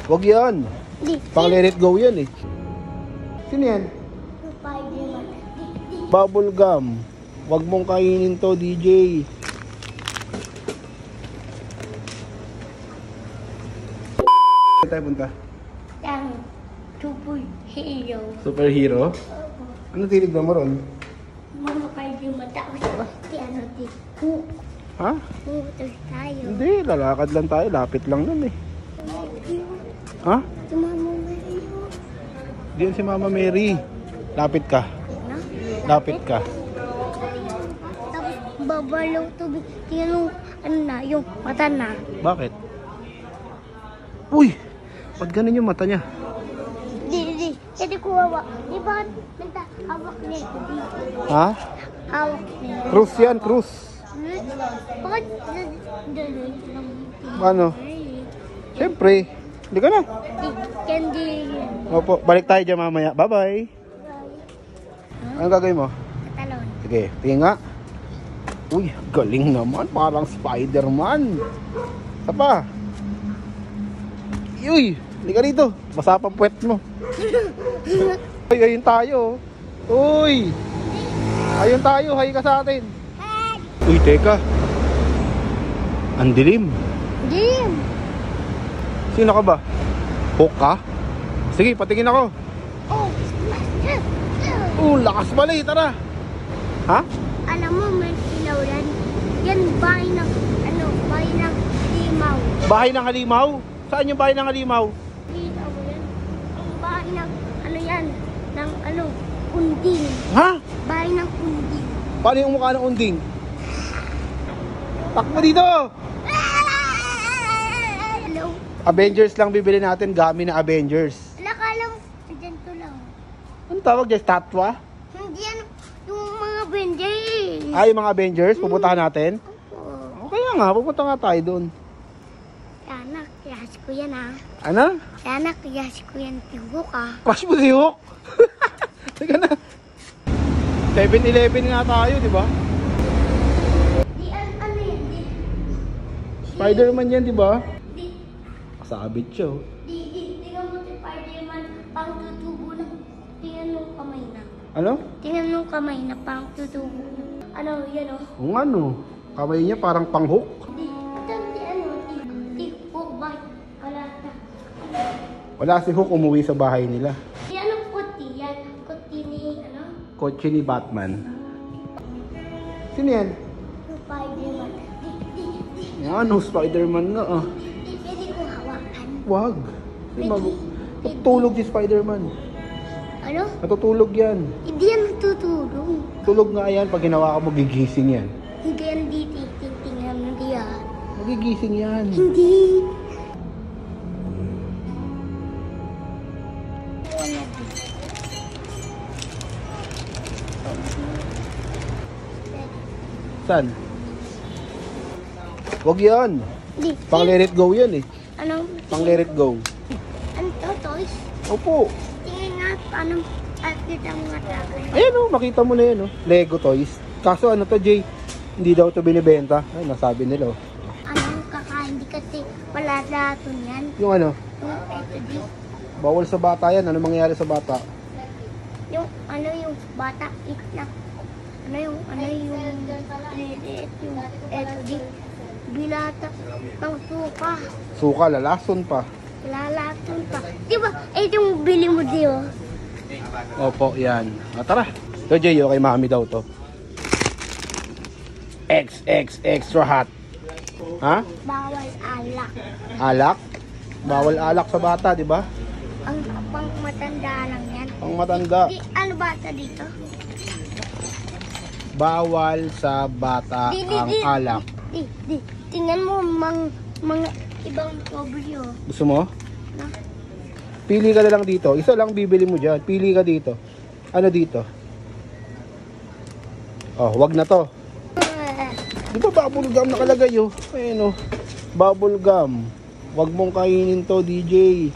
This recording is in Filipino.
Wag yan. Pang let it go yan eh. Sino yan? Bubble gum. Wag mong kainin to, DJ. Saan tayo punta? Superhero. Superhero? Ano tinignan mo ron? Mga kayo matapos si ano dito. Ha? Pumunta tayo. Hindi, lalakad lang tayo. Lapit lang nun eh. Ha? Si Mama Mary. Diyan si Mama Mary. Lapit ka. No? Lapit ka. Tapos babalaw tubig. Tingnan mo, ano na, yung mata na. Bakit? Uy! Ba't ganun yung mata niya? Di. Hindi ko hawa. Di ba hawak niya ito dito? Ha? Hawak niya. Cruz yan, cruz. Bakit daloy lang? Ano? Siyempre. Hindi ka na. Candy. Opo, balik tayo dyan mamaya. Bye-bye. Anong gagawin mo? Talon. Sige, tingin nga. Uy, galing naman. Parang Spider-Man. Isa pa. Uy, hindi ka rito. Basa pa puwet mo. Uy, ayun tayo. Uy. Ayun tayo, hay ka sa atin. Uy, teka. Ang dilim. Dim. Sino ka ba? Hook ka? Sige, patingin ako. Lakas pala eh, tara. Ha? Alam mo, may ilaw yan. Yan, bahay ng, bahay ng limaw. Bahay ng halimaw? Saan yung bahay ng halimaw? Dito mo yan. Ang bahay ng, yan, ng, unding. Ha? Bahay ng unding. Paano yung mukha ng unding? Takbo dito! Hello? Avengers lang bibili natin, gamit na Avengers. Akala mo, dito lang. Anong tawag dyan? Statwa? Hindi yan, yung mga Avengers. Ay, yung mga Avengers, pupuntahan natin? Oo. Okay nga, pupunta nga tayo dun. Sana, kiyas ko yan Ano? Sana, kiyas ko yan tibok Crush mo si Hook? Sige na. 7-Eleven nga tayo, di ba? Di, ano yan? Di, Spider-Man yan, di ba? di, Kasabit siya. tingnan mo si Spider-Man, pang tutubo na. Tingnan mo kamay na. Ano? Tingnan mo kamay na, pang tutubo na. Ano, yan o. Kung ano, kamay niya parang pang-hook. Di, hook ba? Wala na. Wala si Hook, umuwi sa bahay nila. Di, anong kuti yan? Kuti ni, Kotse ni Batman. Sino yan? Spider-Man. Yan, Spider-Man nga ah. Di, pwede ko hawakan. Wag. Natutulog si Spider-Man. Ano? Natutulog yan. Hindi yan natutulog. Tulog nga yan. Pag ginawa ka mo, gigising yan. Hindi yan titingnan mo diyan. Magigising yan. Hindi. Saan? Wag yan. Hindi. Pang let it go yan eh. Ano? Pang let it go. Ano to, toys? Opo. Tingin nga, paano kita mga tagay? Ayan o, makita mo na yan o. Lego toys. Kaso ano to, Jay? Hindi daw to binibenta. Ay, nasabi nila o. Anong kakain? Di kasi wala daton yan. Yung ano? Yung eto di. Bawal sa bata yan. Ano mangyayari sa bata? Yung bata, itlak. Yung eto di. Binata ng suka. Suka, lalason pa. Lalaton pa. Di ba? Yung bili mo di oh. Opo, yan. Tara. Ito, Jay, kay mami daw to. Extra hot. Ha? Bawal alak. Alak? Bawal alak sa bata, di ba? Ang pang matanda lang yan. Pang matanda. Di, ano bata dito? Bawal sa bata ang alak. Di. Tingnan mo mga ibang pobre oh. Gusto mo? No? Pili ka na lang dito. Isa lang bibili mo dyan. Pili ka dito. Ano dito? Oh, wag na to. Di ba bubble gum nakalagay oh? Ayun oh. Bubble gum. Wag mong kainin to, DJ.